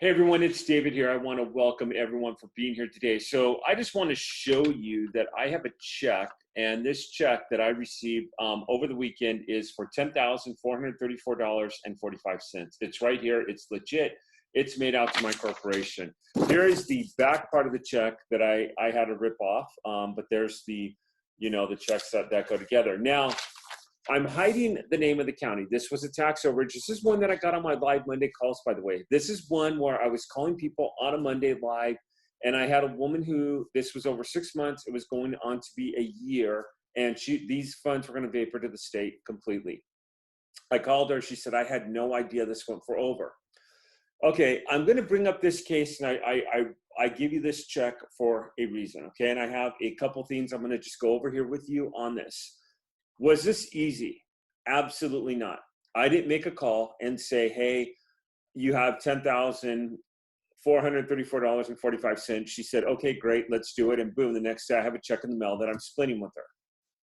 Hey everyone, it's David here. I want to welcome everyone for being here today. So I just want to show you that I have a check, and this check that I received over the weekend is for $10,434.45. It's right here. It's legit. It's made out to my corporation. Here is the back part of the check that I had to rip off, but there's the checks that go together. Now, I'm hiding the name of the county. This was a tax overage. This is one that I got on my live Monday calls, by the way. This is one where I was calling people on a Monday live, and I had a woman who, this was over 6 months. It was going on to be a year, and these funds were going to vapor to the state completely. I called her. She said, I had no idea this went for over. Okay, I'm going to bring up this case, and I give you this check for a reason, okay? And I have a couple things I'm going to just go over here with you on this. Was this easy? Absolutely not. I didn't make a call and say, hey, you have $10,434.45. She said, okay, great, let's do it. And boom, the next day I have a check in the mail that I'm splitting with her.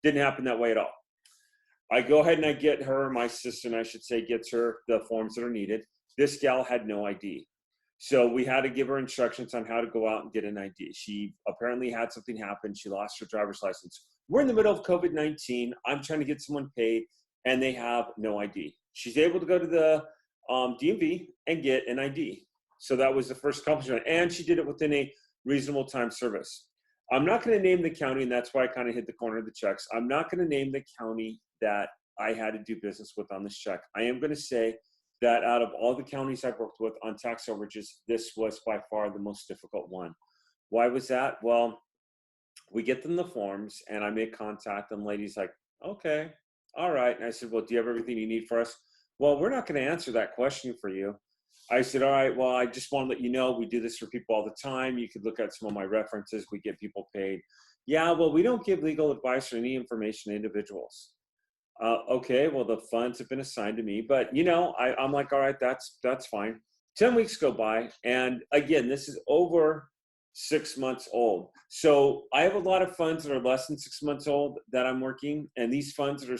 Didn't happen that way at all. I go ahead and I get her, my assistant, I should say, gets her the forms that are needed. This gal had no ID. So we had to give her instructions on how to go out and get an ID. She apparently had something happen. She lost her driver's license. We're in the middle of COVID-19. I'm trying to get someone paid, and they have no ID. She's able to go to the DMV and get an ID. So that was the first accomplishment. And she did it within a reasonable time service. I'm not going to name the county, and that's why I kind of hit the corner of the checks. I'm not going to name the county that I had to do business with on this check. I am going to say that out of all the counties I've worked with on tax overages, this was by far the most difficult one. Why was that? Well, we get them the forms, and I make contact, and the lady's like, okay, all right. And I said, well, do you have everything you need for us? Well, we're not going to answer that question for you. I said, all right, well, I just want to let you know we do this for people all the time. You could look at some of my references. We get people paid. Yeah, well, we don't give legal advice or any information to individuals. Okay, well, the funds have been assigned to me, but I'm like, all right, that's fine. 10 weeks go by, and again, this is over 6 months old. So I have a lot of funds that are less than 6 months old that I'm working, and these funds that are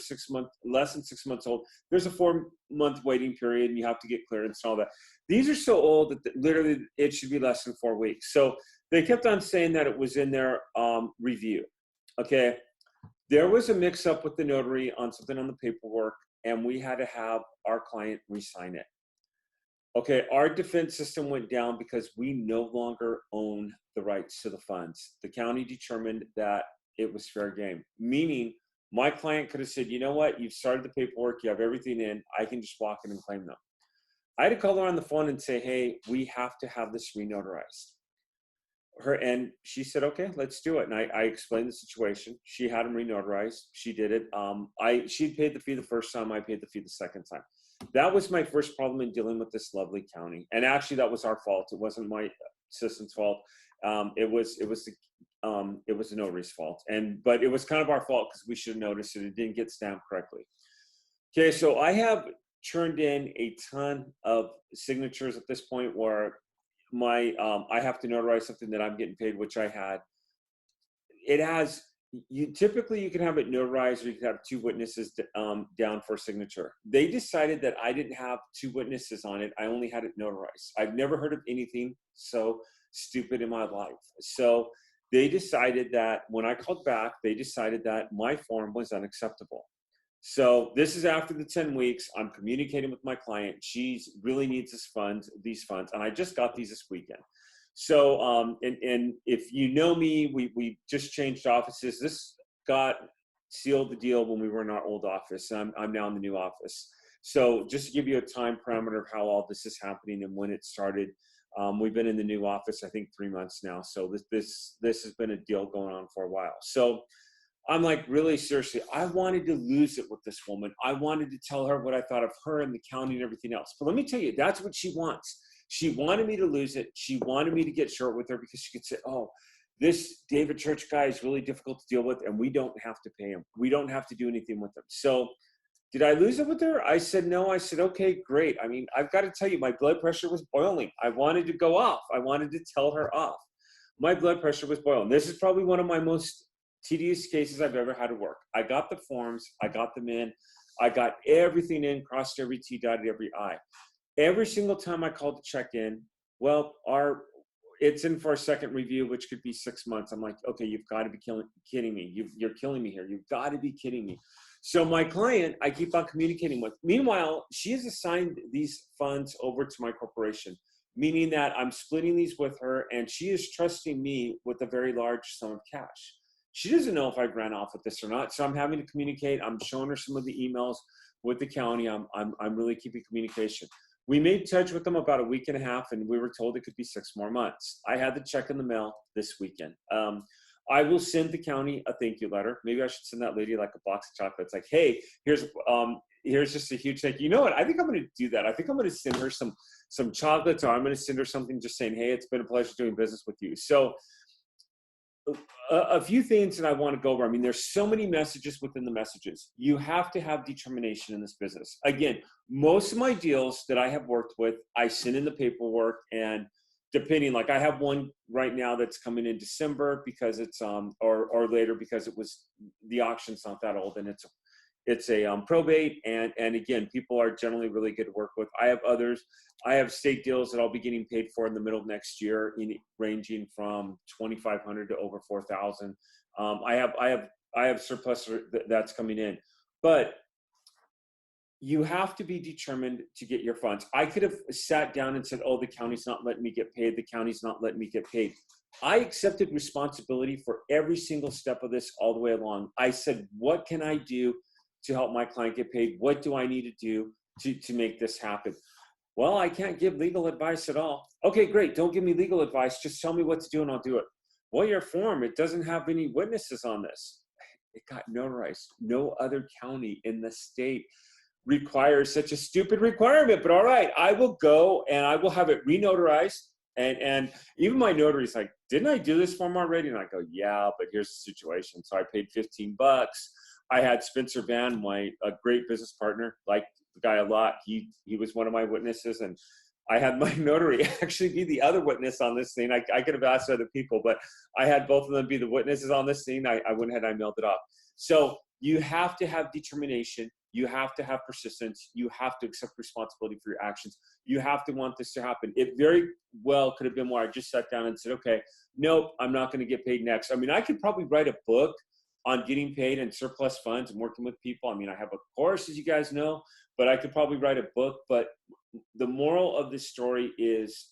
less than 6 months old, there's a 4-month waiting period, and you have to get clearance and all that. These are so old that literally it should be less than 4 weeks. So they kept on saying that it was in their review. Okay. There was a mix-up with the notary on something on the paperwork, and we had to have our client re-sign it. Okay, our defense system went down because we no longer own the rights to the funds. The county determined that it was fair game, meaning my client could have said, you know what, you've started the paperwork, you have everything in, I can just walk in and claim them. I had to call her on the phone and say, hey, we have to have this re-notarized. And she said, okay, let's do it. And I explained the situation. She had them re-notarized. She did it. She paid the fee the first time. I paid the fee the second time. That was my first problem in dealing with this lovely county. And actually, that was our fault. It wasn't my assistant's fault. It was the notary's fault. But it was kind of our fault because we should have noticed it. It didn't get stamped correctly. Okay, so I have turned in a ton of signatures at this point where I have to notarize something that I'm getting paid, which I had. It has, typically you can have it notarized, or you can have 2 witnesses down for a signature. They decided that I didn't have 2 witnesses on it. I only had it notarized. I've never heard of anything so stupid in my life. So they decided that when I called back, they decided that my form was unacceptable. So this is after the 10 weeks. I'm communicating with my client. She really needs these funds, and I just got these this weekend. So, and if you know me, we just changed offices. This got sealed the deal when we were in our old office. I'm now in the new office. So just to give you a time parameter of how all this is happening and when it started, we've been in the new office, I think 3 months now. So this has been a deal going on for a while. So I'm like, really seriously, I wanted to lose it with this woman. I wanted to tell her what I thought of her and the county and everything else. But let me tell you, that's what she wants. She wanted me to lose it. She wanted me to get short with her because she could say, oh, this David Church guy is really difficult to deal with, and we don't have to pay him. We don't have to do anything with him. So did I lose it with her? I said, no. I said, okay, great. I mean, I've got to tell you, my blood pressure was boiling. I wanted to go off. I wanted to tell her off. My blood pressure was boiling. This is probably one of my most tedious cases I've ever had to work. I got the forms, I got them in, I got everything in, crossed every T, dotted every I. Every single time I called to check in, well, it's in for a second review, which could be 6 months. I'm like, okay, you've got to be kidding me. You're killing me here. You've got to be kidding me. So my client, I keep on communicating with. Meanwhile, she has assigned these funds over to my corporation, meaning that I'm splitting these with her, and she is trusting me with a very large sum of cash. She doesn't know if I ran off with this or not, so I'm having to communicate. I'm showing her some of the emails with the county. I'm really keeping communication. We made touch with them about a week and a half, and we were told it could be 6 more months. I had the check in the mail this weekend. I will send the county a thank you letter. Maybe I should send that lady like a box of chocolates. Like, hey, here's just a huge thank you. You know what? I think I'm going to do that. I think I'm going to send her some chocolates, or I'm going to send her something just saying, hey, it's been a pleasure doing business with you. So a few things that I want to go over. I mean, there's so many messages within the messages. You have to have determination in this business. Again, most of my deals that I have worked with, I send in the paperwork, and depending, like I have one right now that's coming in December because it's or later because the auction's not that old, and it's a probate, and again, people are generally really good to work with. I have others. I have state deals that I'll be getting paid for in the middle of next year, ranging from $2,500 to over $4,000. I have surplus that's coming in, but you have to be determined to get your funds. I could have sat down and said, oh, the county's not letting me get paid. The county's not letting me get paid. I accepted responsibility for every single step of this all the way along. I said, what can I do to help my client get paid? What do I need to do to make this happen? Well, I can't give legal advice at all. Okay, great. Don't give me legal advice. Just tell me what to do and I'll do it. Well, your form, it doesn't have any witnesses on this. It got notarized. No other county in the state requires such a stupid requirement, but all right, I will go and I will have it re-notarized. And even my notary's like, didn't I do this form already? And I go, yeah, but here's the situation. So I paid $15. I had Spencer Van, a great business partner, like the guy a lot. He was one of my witnesses, and I had my notary actually be the other witness on this thing. I could have asked other people, but I had both of them be the witnesses on this thing. I went ahead and I mailed it off. So you have to have determination. You have to have persistence. You have to accept responsibility for your actions. You have to want this to happen. It very well could have been where I just sat down and said, okay, nope, I'm not going to get paid next. I mean, I could probably write a book on getting paid and surplus funds and working with people. I mean, I have a course, as you guys know, but I could probably write a book. But the moral of this story is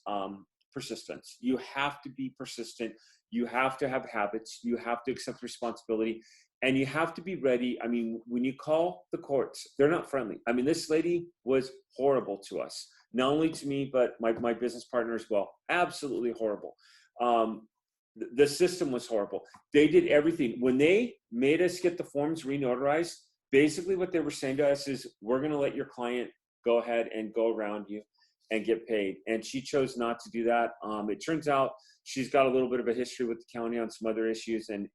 persistence. You have to be persistent. You have to have habits. You have to accept responsibility. And you have to be ready. I mean, when you call the courts, they're not friendly. I mean, this lady was horrible to us, not only to me, but my business partner as well. Absolutely horrible. The system was horrible. They did everything. When they made us get the forms re-notarized, basically what they were saying to us is, we're going to let your client go ahead and go around you and get paid. And she chose not to do that. It turns out she's got a little bit of a history with the county on some other issues, and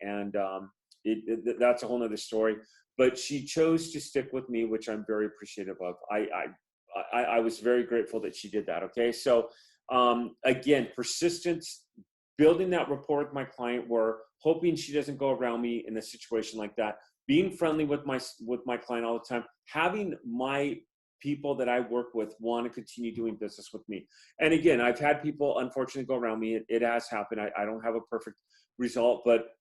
that's a whole nother story. But she chose to stick with me, which I'm very appreciative of. I was very grateful that she did that. Okay, so again, persistence, building that rapport with my client, where hoping she doesn't go around me in a situation like that, being friendly with my client all the time, having my people that I work with want to continue doing business with me. And again, I've had people unfortunately go around me. It has happened. I don't have a perfect result, but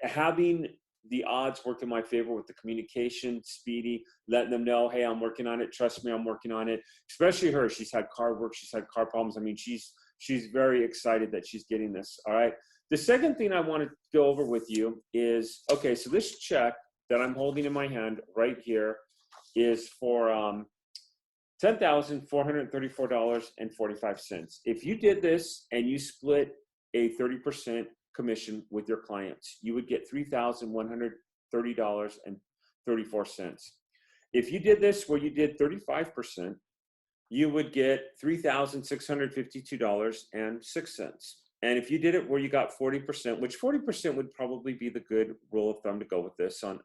having the odds work in my favor with the communication, speedy, letting them know, hey, I'm working on it. Trust me, I'm working on it. Especially her. She's had car work. She's had car problems. I mean, she's very excited that she's getting this. All right. The second thing I want to go over with you is, okay, so this check that I'm holding in my hand right here is for $10,434.45. If you did this and you split a 30% commission with your clients, you would get $3,130.34. If you did this where you did 35%, you would get $3,652.06. And if you did it where you got 40%, which 40% would probably be the good rule of thumb to go with this on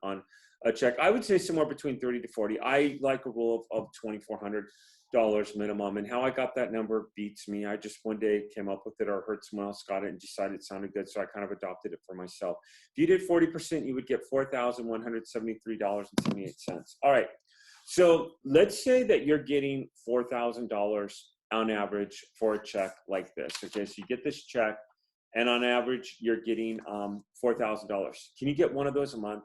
a check, I would say somewhere between 30 to 40. I like a rule of $2,400 minimum. And how I got that number beats me. I just one day came up with it, or heard someone else got it and decided it sounded good. So I kind of adopted it for myself. If you did 40%, you would get $4,173.78. All right. So let's say that you're getting $4,000 on average for a check like this. Okay, so you get this check, and on average, you're getting $4,000. Can you get one of those a month?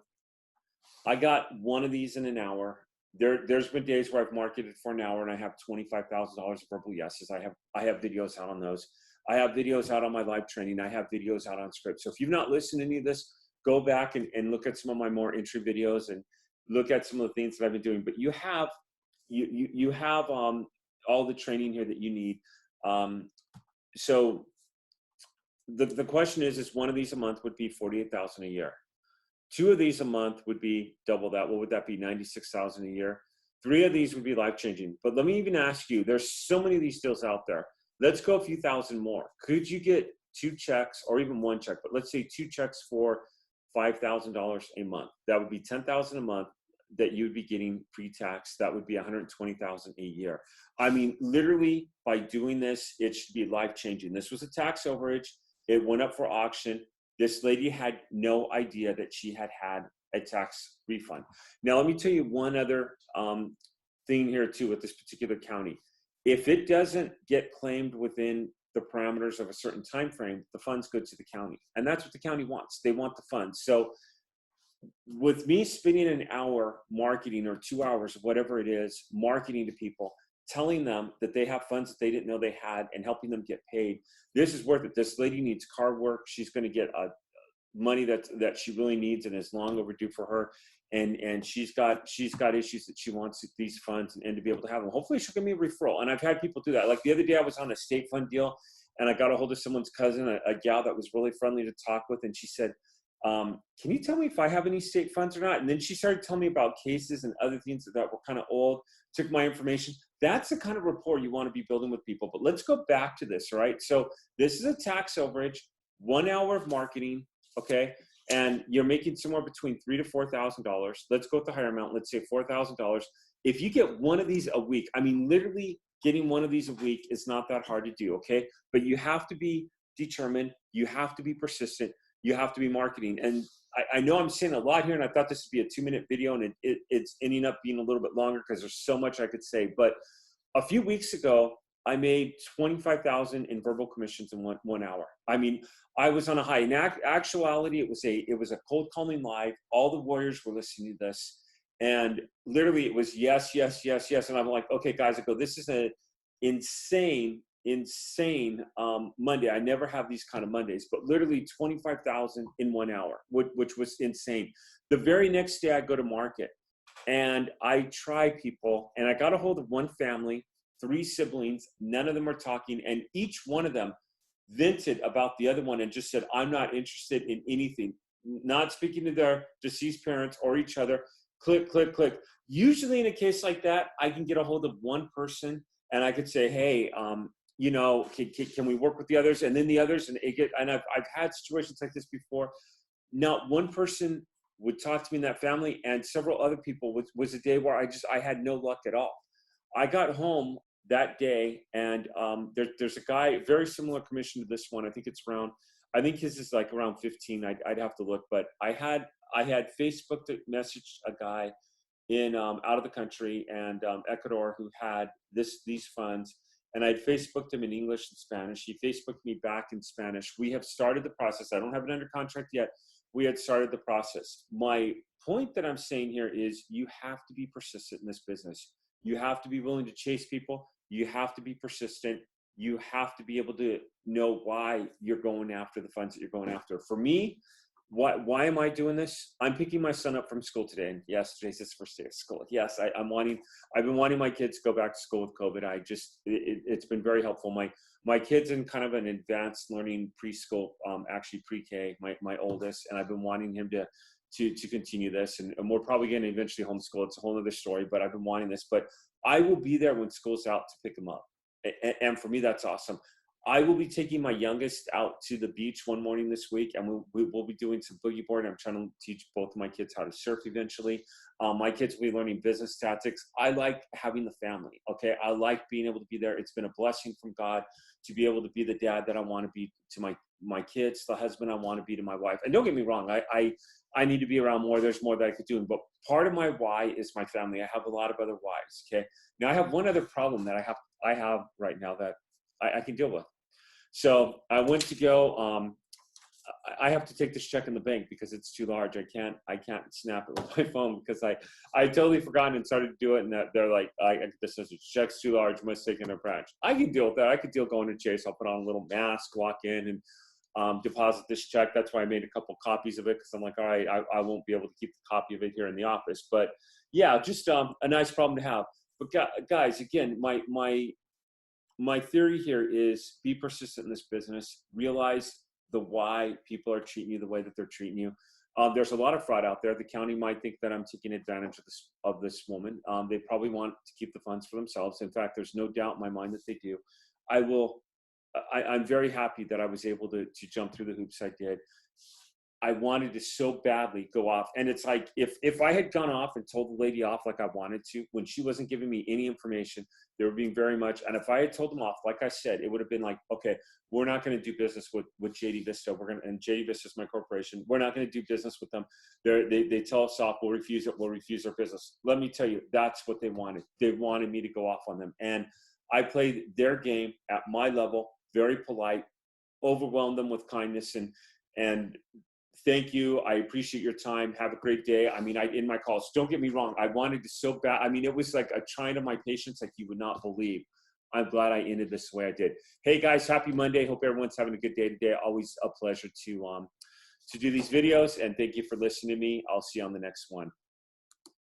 I got one of these in an hour. There's been days where I've marketed for an hour and I have $25,000 of verbal yeses. I have videos out on those. I have videos out on my live training. I have videos out on script. So if you've not listened to any of this, go back and look at some of my more entry videos and look at some of the things that I've been doing. But you have all the training here that you need. So the question is one of these a month would be $48,000 a year. 2 of these a month would be double that. What would that be? $96,000 a year. 3 of these would be life-changing. But let me even ask you, there's so many of these deals out there. Let's go a few thousand more. Could you get 2 checks or even 1 check, but let's say 2 checks for $5,000 a month? That would be $10,000 a month that you'd be getting pre-tax. That would be $120,000 a year. I mean, literally by doing this, it should be life-changing. This was a tax overage. It went up for auction. This lady had no idea that she had a tax refund. Now, let me tell you one other thing here too with this particular county. If it doesn't get claimed within the parameters of a certain time frame, the funds go to the county. And that's what the county wants. They want the funds. So with me spending an hour marketing or 2 hours, whatever it is, marketing to people, telling them that they have funds that they didn't know they had and helping them get paid, this is worth it. This lady needs car work. She's going to get money that she really needs and is long overdue for her. And she's got issues that she wants these funds and to be able to have them. Hopefully she'll give me a referral. And I've had people do that. Like the other day I was on a state fund deal and I got a hold of someone's cousin, a gal that was really friendly to talk with. And she said, can you tell me if I have any state funds or not? And then she started telling me about cases and other things that were kind of old, took my information. That's the kind of rapport you want to be building with people. But let's go back to this, right? So this is a tax overage, 1 hour of marketing, okay? And you're making somewhere between $3,000 to $4,000. Let's go with the higher amount. Let's say $4,000. If you get one of these a week, I mean, literally getting one of these a week is not that hard to do, okay? But you have to be determined. You have to be persistent. You have to be marketing. And I know I'm saying a lot here, and I thought this would be a 2-minute video, and it's ending up being a little bit longer because there's so much I could say. But a few weeks ago, I made $25,000 in verbal commissions in one hour. I mean, I was on a high. In actuality, it was a cold calling live. All the warriors were listening to this, and literally it was yes, yes, yes, yes. And I'm like, okay, guys, I go, this is an insane Monday. I never have these kind of Mondays, but literally 25,000 in 1 hour, which was insane. The very next day I go to market and I try people, and I got a hold of one family, 3 siblings, none of them are talking. And each one of them vented about the other one and just said, I'm not interested in anything, not speaking to their deceased parents or each other. Click, click, click. Usually in a case like that, I can get a hold of one person and I could say, hey, you know, can we work with the others? And then the others, and I've had situations like this before. Not one person would talk to me in that family, and several other people was a day where I had no luck at all. I got home that day, and there's a guy, very similar commission to this one. I think his is like around 15. I'd have to look, but I had Facebooked messaged a guy in out of the country and Ecuador who had these funds. And I'd Facebooked him in English and Spanish. He Facebooked me back in Spanish. We have started the process. I don't have it under contract yet. We had started the process. My point that I'm saying here is you have to be persistent in this business. You have to be willing to chase people. You have to be persistent. You have to be able to know why you're going after the funds that you're going after. For me, why am I doing this? I'm picking my son up from school today. And yes, today's his first day of school. Yes, I've been wanting my kids to go back to school with COVID. It's been very helpful. My kid's in kind of an advanced learning preschool, actually pre-K, my oldest, and I've been wanting him to continue this. And we're probably going to eventually homeschool. It's a whole other story, but I've been wanting this. But I will be there when school's out to pick him up. And for me, that's awesome. I will be taking my youngest out to the beach one morning this week, and we will be doing some boogie board. I'm trying to teach both of my kids how to surf eventually. My kids will be learning business tactics. I like having the family, okay? I like being able to be there. It's been a blessing from God to be able to be the dad that I want to be to my kids, the husband I want to be to my wife. And don't get me wrong, I need to be around more. There's more that I could do. But part of my why is my family. I have a lot of other whys, okay? Now, I have one other problem that I have right now that I can deal with. So I went to go, I have to take this check in the bank because it's too large. I can't snap it with my phone because I totally forgotten and started to do it. And they're like, this is check's too large, must take in a branch. I can deal with that. I could deal going to Chase. I'll put on a little mask, walk in and deposit this check. That's why I made a couple copies of it. Cause I'm like, all right, I won't be able to keep the copy of it here in the office, but yeah, just a nice problem to have. But guys, again, my theory here is be persistent in this business. Realize the why people are treating you the way that they're treating you. There's a lot of fraud out there. The county might think that I'm taking advantage of this woman. They probably want to keep the funds for themselves. In fact, there's no doubt in my mind that they do. I'm very happy that I was able to jump through the hoops I did. I wanted to so badly go off. And it's like, if I had gone off and told the lady off like I wanted to, when she wasn't giving me any information, they were being very much, and if I had told them off, like I said, it would have been like, okay, we're not going to do business with JD Vista. And JD Vista is my corporation. We're not going to do business with them. They tell us off, we'll refuse it. We'll refuse our business. Let me tell you, that's what they wanted. They wanted me to go off on them. And I played their game at my level, very polite, overwhelmed them with kindness and thank you. I appreciate your time. Have a great day. I mean, in my calls, don't get me wrong. I wanted to so bad. I mean, it was like a trying of my patience like you would not believe. I'm glad I ended this the way I did. Hey guys, happy Monday. Hope everyone's having a good day today. Always a pleasure to do these videos, and thank you for listening to me. I'll see you on the next one.